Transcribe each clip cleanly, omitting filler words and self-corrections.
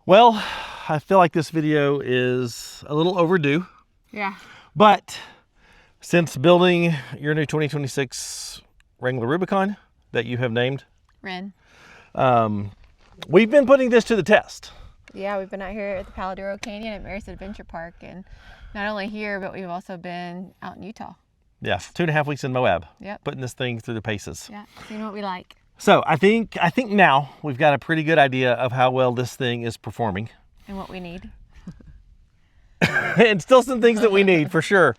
Well, I feel like this video is a little overdue. Yeah. But since building your new 2026 Wrangler Rubicon that you have named Ren. We've been putting this to the test. Yeah, we've been out here at the Paladuro Canyon at Mary's Adventure Park, and not only here, but we've also been out in Utah. Yeah, 2.5 weeks in Moab. Yep. Putting this thing through the paces. Yeah, seeing what we like. So I think now we've got a pretty good idea of how well this thing is performing. And what we need. And still some things that we need for sure.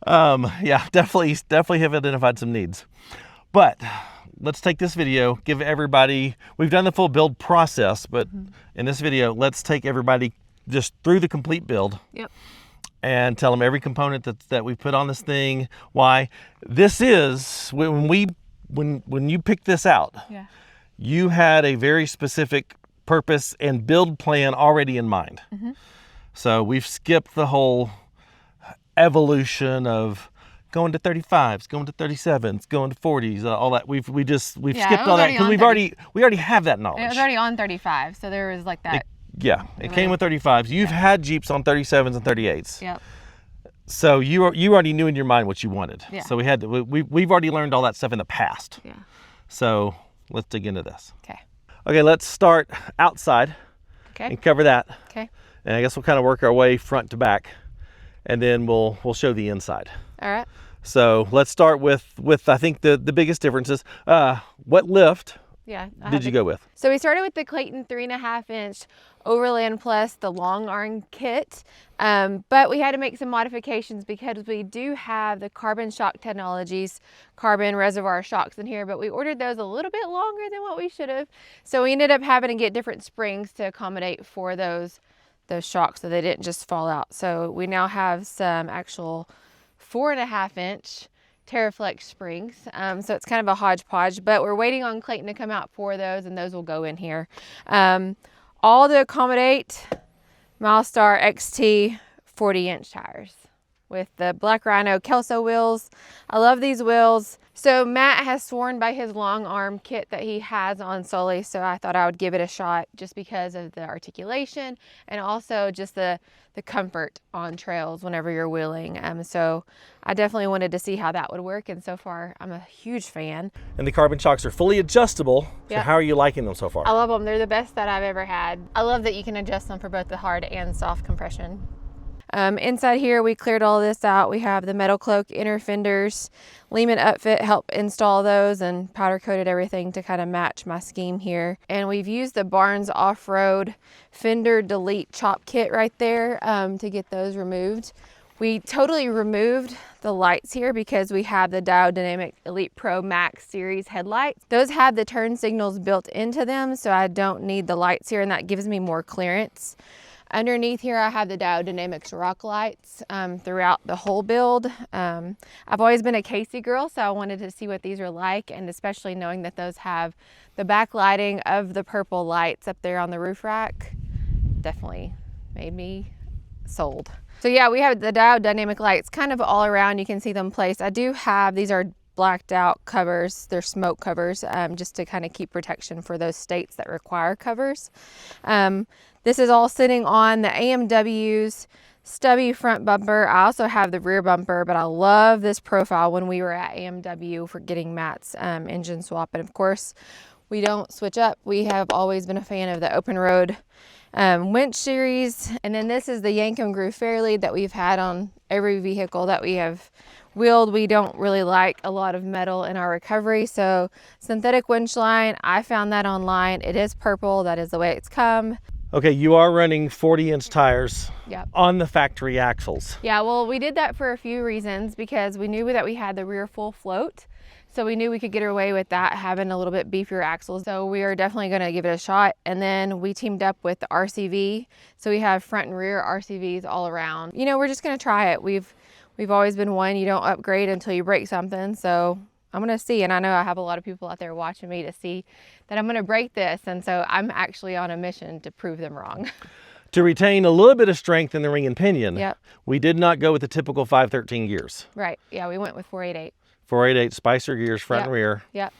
Yeah, definitely have identified some needs. But let's take this video, give everybody, we've done the full build process, but in this video, let's take everybody just through the complete build. Yep. And tell them every component that we put on this thing, why. This is, when you picked this out, yeah, you had a very specific purpose and build plan already in mind. So we've skipped the whole evolution of going to 35s, going to 37s, going to 40s, all that. We've skipped all that because we already have that knowledge. It was already on 35, so there was like that. It came with 35s. You've had Jeeps on 37s and 38s. Yep. So you already knew in your mind what you wanted. Yeah. So we've already learned all that stuff in the past. Yeah. So let's dig into this. Okay. Okay, let's start outside. Okay. And cover that. Okay. And I guess we'll kind of work our way front to back, and then we'll show the inside. All right. So let's start with I think the biggest differences. What lift did you go with? So we started with the Clayton 3.5-inch Overland Plus, the long arm kit, but we had to make some modifications because we do have the carbon shock technologies, carbon reservoir shocks in here, but we ordered those a little bit longer than what we should have. So we ended up having to get different springs to accommodate for those shocks so they didn't just fall out. So we now have some actual 4.5-inch TerraFlex springs. So it's kind of a hodgepodge, but we're waiting on Clayton to come out for those, and those will go in here. All to accommodate Milestar XT 40-inch tires with the Black Rhino Kelso wheels. I love these wheels. So Matt has sworn by his long arm kit that he has on Sully, so I thought I would give it a shot just because of the articulation and also just the comfort on trails whenever you're wheeling. So I definitely wanted to see how that would work, and so far I'm a huge fan. And the carbon shocks are fully adjustable. So Yep. how are you liking them so far? I love them. They're the best that I've ever had. I love that you can adjust them for both the hard and soft compression. Inside here, we cleared all this out. We have the metal cloak inner fenders. Lehman Upfit helped install those and powder coated everything to kind of match my scheme here. And we've used the Barnes Off-Road Fender Delete Chop Kit right there to get those removed. We totally removed the lights here because we have the Diode Dynamic Elite Pro Max Series headlights. Those have the turn signals built into them, so I don't need the lights here, and that gives me more clearance. Underneath here, I have the Diode Dynamics rock lights throughout the whole build. I've always been a Casey girl, so I wanted to see what these are like, and especially knowing that those have the backlighting of the purple lights up there on the roof rack, definitely made me sold. So yeah, we have the Diode Dynamic lights kind of all around. You can see them placed. I do have, these are blacked out covers. They're smoke covers, just to kind of keep protection for those states that require covers. This is all sitting on the AMW's stubby front bumper. I also have the rear bumper, but I love this profile when we were at AMW for getting Matt's engine swap. And of course, we don't switch up. We have always been a fan of the open road winch series. And then this is the Yankum Groove Fairlead that we've had on every vehicle that we have wheeled. We don't really like a lot of metal in our recovery, so synthetic winch line, I found that online. It is purple. That is the way it's come. Okay, you are running 40-inch tires. Yep. On the factory axles. Yeah, well, we did that for a few reasons because we knew that we had the rear full float. So we knew we could get away with that, having a little bit beefier axles. So we are definitely going to give it a shot. And then we teamed up with the RCV. So we have front and rear RCVs all around. You know, we're just going to try it. We've always been one, you don't upgrade until you break something. So I'm going to see. And I know I have a lot of people out there watching me to see that I'm going to break this. And so I'm actually on a mission to prove them wrong. To retain a little bit of strength in the ring and pinion, Yep. We did not go with the typical 513 gears. Right. Yeah, we went with 488. 488 Spicer gears, front and rear. Yep.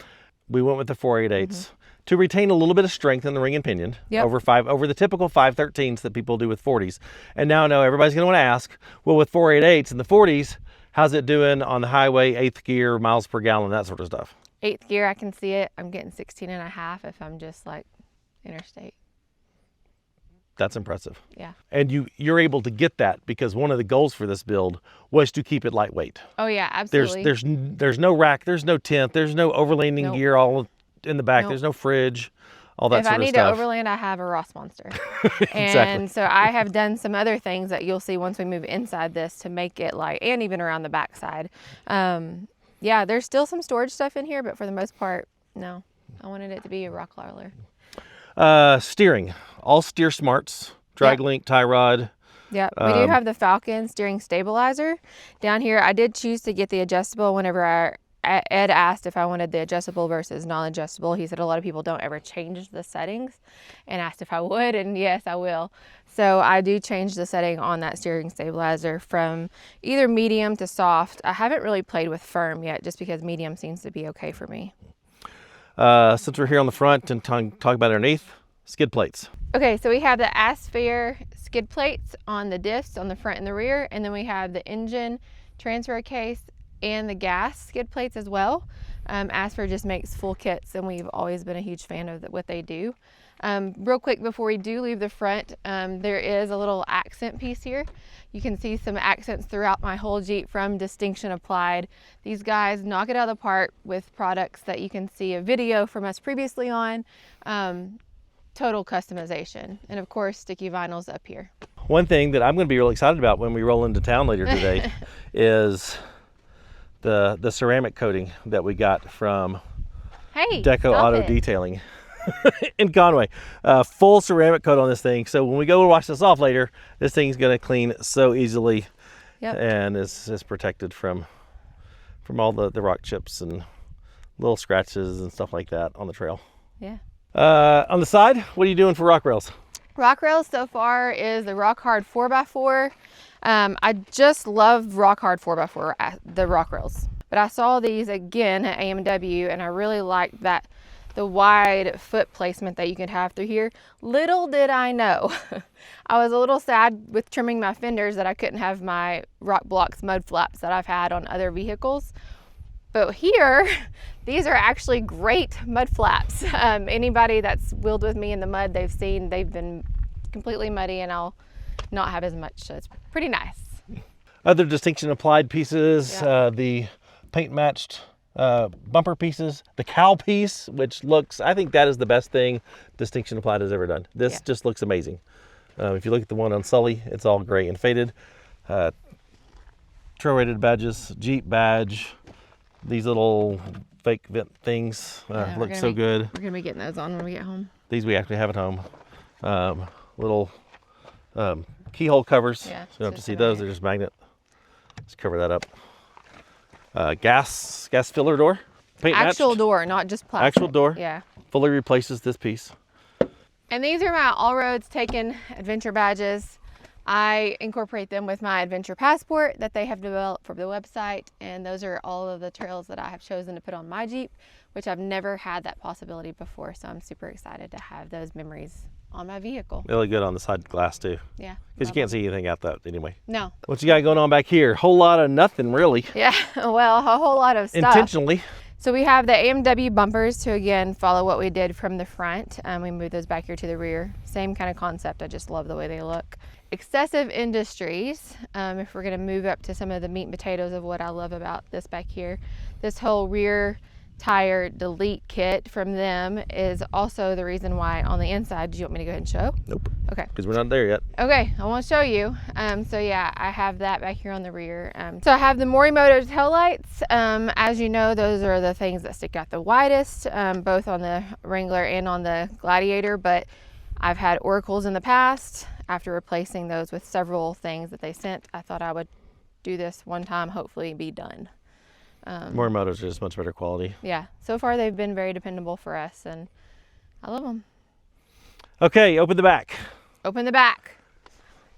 We went with the 488s. to retain a little bit of strength in the ring and pinion over the typical 513s that people do with 40s. And now I know everybody's going to want to ask, well, with 488s and the 40s, how's it doing on the highway, 8th gear, miles per gallon, that sort of stuff? 8th gear, I can see it. I'm getting 16.5 if I'm just like interstate. That's impressive. Yeah. And you're able to get that because one of the goals for this build was to keep it lightweight. Oh yeah, absolutely. There's no rack, there's no tent, there's no overlanding gear all in the back. There's no fridge, all that sort of stuff. If I need to overland, I have a Ross Monster. Exactly. And so I have done some other things that you'll see once we move inside this to make it light, and even around the backside. Yeah, there's still some storage stuff in here, but for the most part, no. I wanted it to be a rock crawler. Steering, all steer smarts, drag link, tie rod. Yeah, we do have the Falcon steering stabilizer. Down here, I did choose to get the adjustable whenever Ed asked if I wanted the adjustable versus non-adjustable. He said a lot of people don't ever change the settings and asked if I would, and yes, I will. So I do change the setting on that steering stabilizer from either medium to soft. I haven't really played with firm yet just because medium seems to be okay for me. Since we're here on the front and talk about underneath, skid plates. Okay, so we have the Asphere skid plates on the diffs on the front and the rear, and then we have the engine transfer case and the gas skid plates as well. Asphere just makes full kits, and we've always been a huge fan of what they do. Real quick before we do leave the front, there is a little accent piece here. You can see some accents throughout my whole Jeep from Distinction Applied. These guys knock it out of the park with products that you can see a video from us previously on. Total customization. And of course, sticky vinyl's up here. One thing that I'm going to be really excited about when we roll into town later today is the ceramic coating that we got from Deco Auto Detailing in Conway. Full ceramic coat on this thing. So when we go to wash this off later, this thing's going to clean so easily. And is protected from all the rock chips and little scratches and stuff like that on the trail. Yeah. On the side, what are you doing for rock rails? Rock rails so far is the Rock Hard 4x4. I just love Rock Hard 4x4, the rock rails. But I saw these again at AMW, and I really liked that the wide foot placement that you can have through here. Little did I know, I was a little sad with trimming my fenders that I couldn't have my Rock Blocks mud flaps that I've had on other vehicles. But here, these are actually great mud flaps. Anybody that's wheeled with me in the mud, they've been completely muddy, and I'll not have as much, so it's pretty nice. Other Distinction Applied pieces, the paint matched bumper pieces, the cowl piece, which looks, I think that is the best thing Distinction Applied has ever done. This just looks amazing. If you look at the one on Sully, it's all gray and faded. Trail rated badges, Jeep badge, these little fake vent things look so good. We're gonna be getting those on when we get home. These we actually have at home. Little keyhole covers. So you don't have to see those. They're just magnet. Let's cover that up. Gas filler door. Paint Actual matched. door, not just plastic. Actual door. Yeah. Fully replaces this piece. And these are my All Roads Taken adventure badges. I incorporate them with my adventure passport that they have developed for the website, and those are all of the trails that I have chosen to put on my Jeep, which I've never had that possibility before, so I'm super excited to have those memories on my vehicle. Really good on the side glass too. Yeah. Because you can't see anything out that anyway. No. What you got going on back here? Whole lot of nothing really. Yeah, well, a whole lot of stuff. Intentionally. So we have the AMW bumpers to, again, follow what we did from the front. We moved those back here to the rear. Same kind of concept. I just love the way they look. Excessive Industries, if we're going to move up to some of the meat and potatoes of what I love about this back here, this whole rear tire delete kit from them is also the reason why on the inside. Do you want me to go ahead and show? Nope. Okay. Because we're not there yet. Okay, I want to show you. So yeah, I have that back here on the rear. So I have the Morimoto taillights. As you know, those are the things that stick out the widest, both on the Wrangler and on the Gladiator, but I've had oracles in the past. After replacing those with several things that they sent, I thought I would do this one time, hopefully be done. Morimotos are just much better quality. Yeah, so far they've been very dependable for us, and I love them. Okay, open the back. Open the back.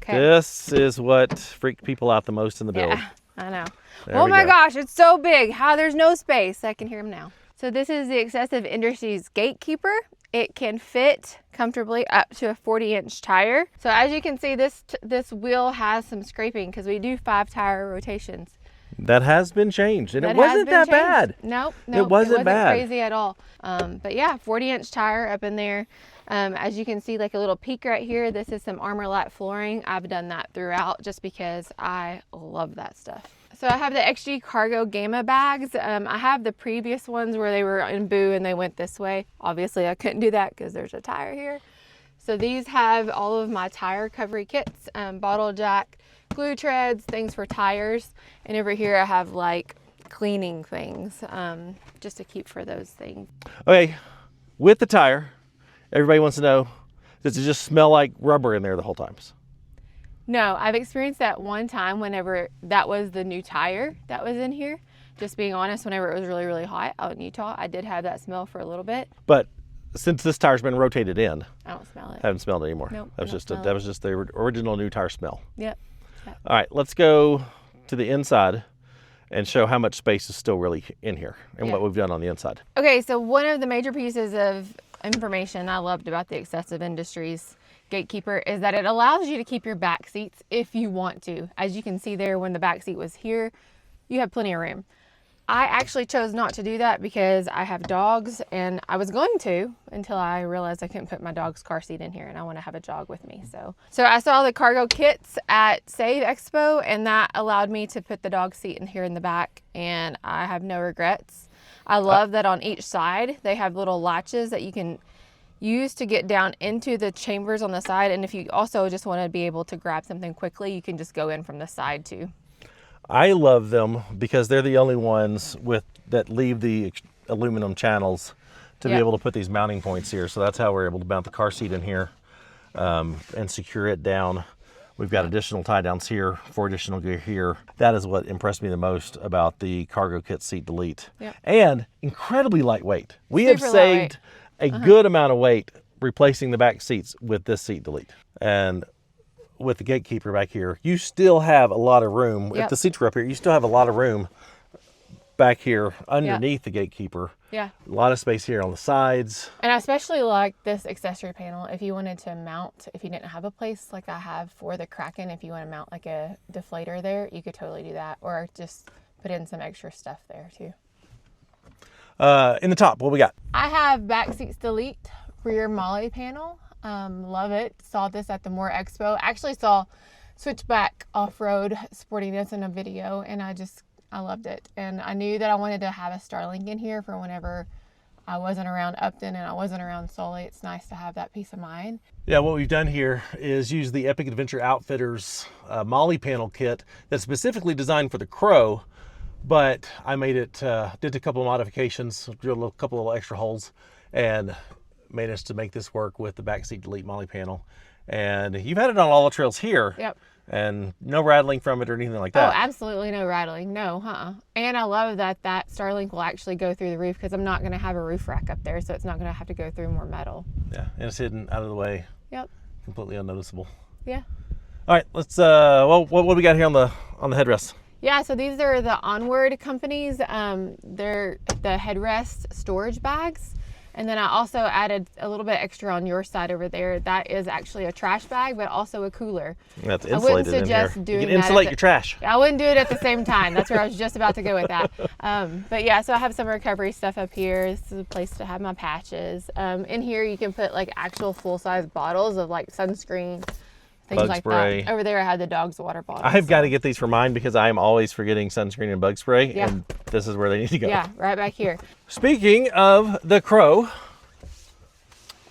Okay. This is what freaked people out the most in the build. Yeah, I know. There Oh we my go. gosh, it's so big. How there's no space. I can hear him now. So this is the Excessive Industries Gatekeeper. It can fit comfortably up to a 40-inch tire. So as you can see, this wheel has some scraping because we do 5 tire rotations. That has been changed, and it wasn't that bad. Nope, it wasn't bad. Crazy at all. But yeah, 40-inch tire up in there. As you can see, like a little peak right here, this is some Armor-Lite flooring. I've done that throughout just because I love that stuff. So I have the XG Cargo Gamma bags. I have the previous ones where they were in Boo and they went this way. Obviously I couldn't do that because there's a tire here. So these have all of my tire recovery kits, bottle jack, glue treads, things for tires. And over here I have like cleaning things, just to keep for those things. Okay, with the tire, everybody wants to know, does it just smell like rubber in there the whole time? No, I've experienced that one time whenever that was the new tire that was in here. Just being honest, whenever it was really, really hot out in Utah, I did have that smell for a little bit. But since this tire's been rotated in, I don't smell it. Haven't smelled it anymore. Nope, that was just the original new tire smell. Yep. All right, let's go to the inside and show how much space is still really in here and what we've done on the inside. Okay, so one of the major pieces of information I loved about the Excessive Industries Gatekeeper is that it allows you to keep your back seats if you want to. As you can see there, when the back seat was here, you have plenty of room. I actually chose not to do that because I have dogs, and I was going to until I realized I couldn't put my dog's car seat in here, and I want to have a dog with me. So I saw the cargo kits at Save Expo, and that allowed me to put the dog seat in here in the back, and I have no regrets. I love that on each side they have little latches that you can use to get down into the chambers on the side, and if you also just want to be able to grab something quickly, you can just go in from the side too. I love them because they're the only ones that leave the aluminum channels to be able to put these mounting points here. So that's how we're able to mount the car seat in here and secure it down. We've got additional tie downs here, 4 additional gear here. That is what impressed me the most about the Cargo Kit Seat Delete. Yep. And incredibly lightweight. We have Super saved a good amount of weight replacing the back seats with this Seat Delete. And with the Gatekeeper back here, you still have a lot of room. If the seats were up here, you still have a lot of room back here underneath the Gatekeeper. Yeah. A lot of space here on the sides. And I especially like this accessory panel. If you wanted to mount, if you didn't have a place like I have for the Kraken, if you want to mount like a deflator there, you could totally do that. Or just put in some extra stuff there too. In the top, what we got? I have back seats delete rear MOLLE panel. Love it. Saw this at the Moore Expo. Actually saw Switchback Off-Road sporting this in a video, and I loved it. And I knew that I wanted to have a Starlink in here for whenever I wasn't around Upton and I wasn't around Sully. It's nice to have that peace of mind. Yeah, what we've done here is use the Epic Adventure Outfitters MOLLE panel kit that's specifically designed for the Crow, but I made it, did a couple of modifications, drilled a couple of extra holes, and managed to make this work with the backseat delete MOLLE panel. And you've had it on all the trails here. Yep. And no rattling from it or anything like that. Oh, absolutely no rattling. No, And I love that Starlink will actually go through the roof because I'm not going to have a roof rack up there, so it's not going to have to go through more metal. Yeah, and it's hidden out of the way. Yep. Completely unnoticeable. Yeah. All right, let's, well, what do we got here on the headrest? Yeah, so these are the Onward companies. They're the headrest storage bags. And then I also added a little bit extra on your side over there. That is actually a trash bag, but also a cooler. That's insulated. I wouldn't suggest doing that. You can insulate your trash. I wouldn't do it at the same time. That's where I was just about to go with that. But yeah, so I have some recovery stuff up here. This is a place to have my patches. In here, you can put like actual full-size bottles of like sunscreen, things bug like spray. that. Over there, I had the dog's water bottle. I've got to get these for mine because I am always forgetting sunscreen and bug spray, and this is where they need to go. Yeah, right back here. Speaking of the Crow.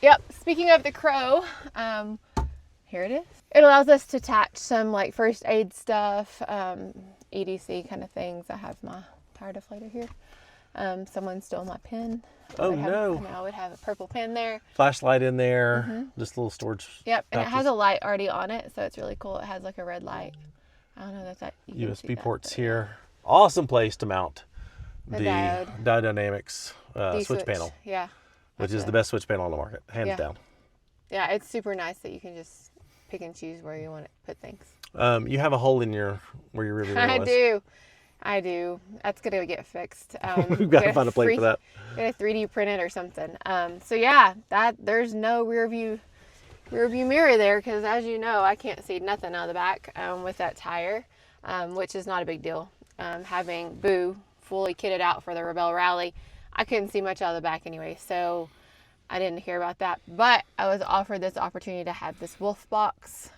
Yep, speaking of the Crow, here it is. It allows us to attach some like first aid stuff, EDC kind of things. I have my tire deflator here. Someone stole my pen. Oh no. I would have a purple pen there. Flashlight in there, just a little storage. Yep, and it has a light already on it, so it's really cool. It has like a red light. I don't know if that USB ports here. Awesome place to mount the diode Dynamics switch panel. Yeah. Which is the best switch panel on the market, hands down. Yeah, it's super nice that you can just pick and choose where you want to put things. You have a hole in where your rear view mirror was. I do. I do. That's gonna get fixed. We've got to find a plate for that. Get a 3D print it or something. So yeah, there's no rear view mirror there because, as you know, I can't see nothing out of the back with that tire, which is not a big deal. Having Boo fully kitted out for the Rebelle Rally, I couldn't see much out of the back anyway, so I didn't hear about that. But I was offered this opportunity to have this wolf box,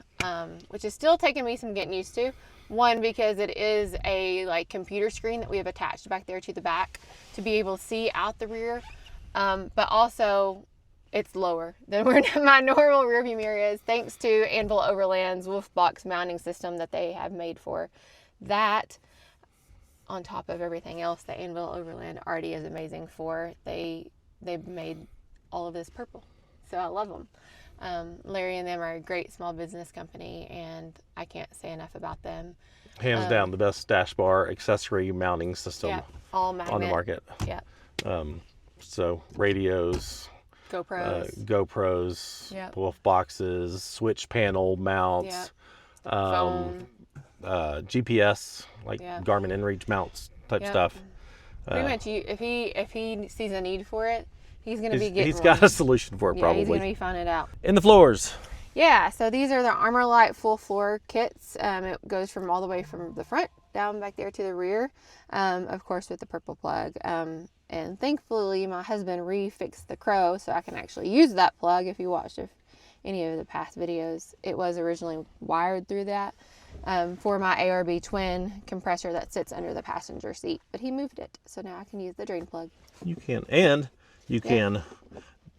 which is still taking me some getting used to. One, because it is a computer screen that we have attached back there to the back to be able to see out the rear, but also it's lower than where my normal rearview mirror is, thanks to Anvil Overland's wolf box mounting system that they have made for that. On top of everything else that Anvil Overland already is amazing for, they've made all of this purple, so I love them. Larry and them are a great small business company, and I can't say enough about them. Hands down, the best dash bar accessory mounting system all magnet on the market. Yeah. So radios, GoPros, wolf boxes, switch panel mounts, phone, GPS, Garmin InReach mounts type stuff. Pretty much, if he sees a need for it, he's going to be getting He's got a solution for it, probably. He's going to be finding it out. In the floors. Yeah, so these are the Armorlite full floor kits. It goes from all the way from the front down back there to the rear, of course with the purple plug. And thankfully, my husband refixed the Crow, so I can actually use that plug. If you watched any of the past videos, it was originally wired through that for my ARB twin compressor that sits under the passenger seat. But he moved it, so now I can use the drain plug. You can,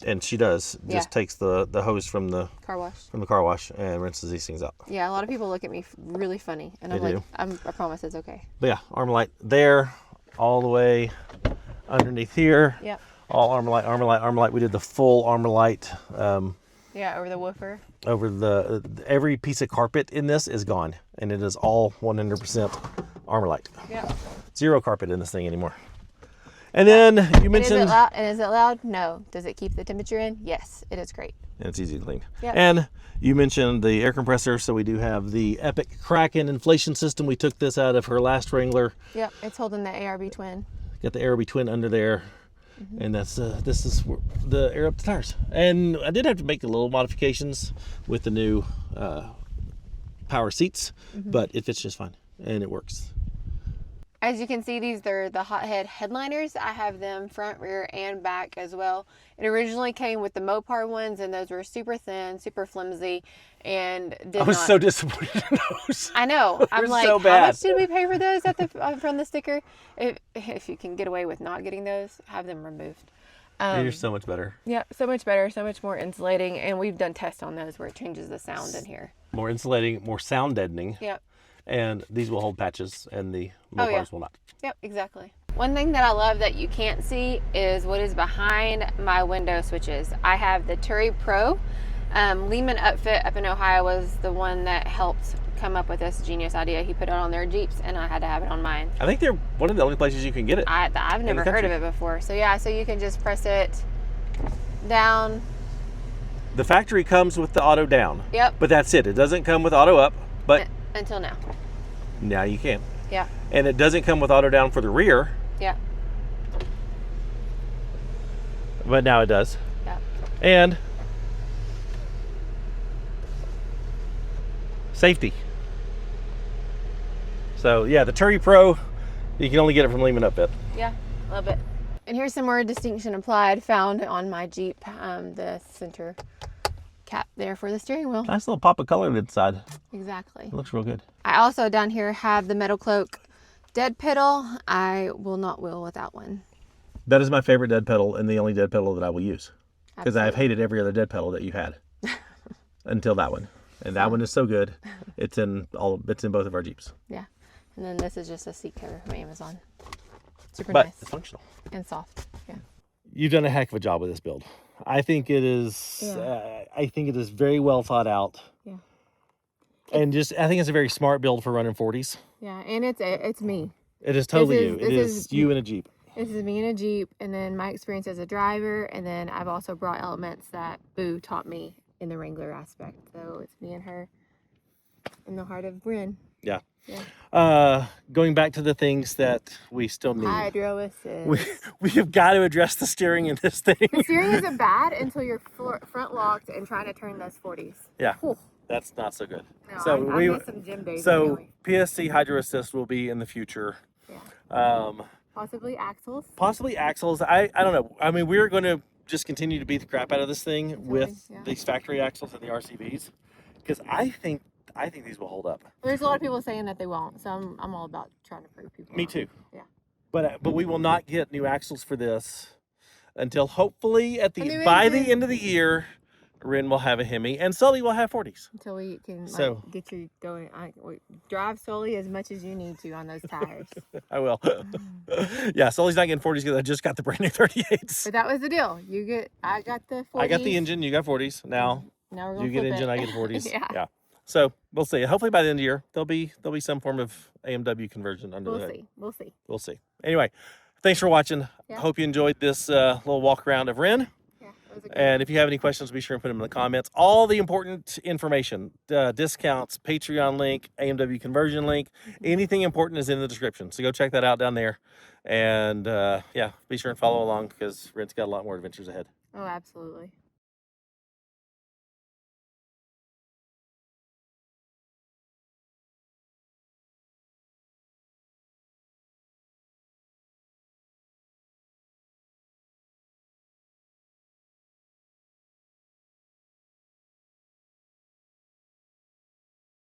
and she does, just takes the hose from the car wash and rinses these things out. Yeah, a lot of people look at me really funny, and I promise it's okay. But yeah, Armorlite there, all the way underneath here. Yep. All Armorlite. We did the full Armorlite. Over the woofer. Over every piece of carpet in this is gone, and it is all 100% Armorlite. Yeah. Zero carpet in this thing anymore. And then you mentioned... Is it loud? No. Does it keep the temperature in? Yes. It is great. And it's easy to clean. Yep. And you mentioned the air compressor, so we do have the Epic Kraken inflation system. We took this out of her last Wrangler. Yep, it's holding the ARB twin. Got the ARB twin under there. Mm-hmm. And that's this is the air up the tires. And I did have to make a little modifications with the new power seats, but it fits just fine, and it works. As you can see, they're the Hothead headliners. I have them front, rear, and back as well. It originally came with the Mopar ones, and those were super thin, super flimsy, and I was so disappointed in those. I know. I'm like, so bad. How much did we pay for those from the sticker? If you can get away with not getting those, have them removed. They're so much better. Yeah, so much better, so much more insulating, and we've done tests on those where it changes the sound in here. More insulating, more sound deadening. Yep. And these will hold patches, and the Mopars will not. Yep, exactly. One thing that I love that you can't see is what is behind my window switches. I have the Turi Pro. Lehman Upfit up in Ohio was the one that helped come up with this genius idea. He put it on their Jeeps, and I had to have it on mine. I think they're one of the only places you can get it. I've never heard of it before. So yeah, so you can just press it down. The factory comes with the auto down. Yep. But that's it. It doesn't come with auto up. But until now. Now you can. Yeah. And it doesn't come with auto down for the rear. Yeah. But now it does. Yeah. And safety. So yeah, the Turi Pro, you can only get it from Lehman Upfit. Yeah, love it. And here's some more distinction applied found on my Jeep, the center cap there for the steering wheel. Nice little pop of color inside. Exactly. It looks real good. I also down here have the Metal Cloak dead pedal. I will not wheel without one. That is my favorite dead pedal and the only dead pedal that I will use. Because I've hated every other dead pedal that you had. Until that one. And that one is so good. It's in both of our Jeeps. Yeah. And then this is just a seat cover from Amazon. Super but nice. It's functional. And soft. Yeah. You've done a heck of a job with this build. I think it is very well thought out. Yeah. And I think it's a very smart build for running 40s. Yeah, and it's me. It is totally you. It is you in a Jeep. This is me in a Jeep, and then my experience as a driver, and then I've also brought elements that Boo taught me in the Wrangler aspect. So it's me and her in the heart of Bryn. Yeah. Yeah. Going back to the things that we still need. Hydro assist. We have got to address the steering in this thing. The steering isn't bad until you're front locked and trying to turn those 40s. Yeah. Whew. That's not so good. No, So I missed some gym days. So anyway. PSC Hydro Assist will be in the future. Yeah. Possibly axles. Possibly axles. I don't know. I mean, we're going to just continue to beat the crap out of this thing with these factory axles and the RCVs, because I think these will hold up. There's a lot of people saying that they won't, so I'm all about trying to prove people. Me too. Yeah. But we will not get new axles for this until hopefully by the end of the year, Ren will have a Hemi and Sully will have 40s. Until we can get you going. Drive Sully as much as you need to on those tires. I will. Yeah, Sully's not getting 40s because I just got the brand new 38s. But that was the deal. I got the 40s. I got the engine, you got 40s. Now we're gonna you get flip engine, it. I get 40s. Yeah. So we'll see. Hopefully by the end of the year, there'll be some form of AMW conversion under the hood. We'll see. Anyway, thanks for watching. Yeah. Hope you enjoyed this little walk around of Ren. And if you have any questions, be sure and put them in the comments. All the important information, discounts, Patreon link, AMW conversion link, anything important is in the description. So go check that out down there. And yeah, be sure and follow along because Ren's got a lot more adventures ahead. Oh, absolutely.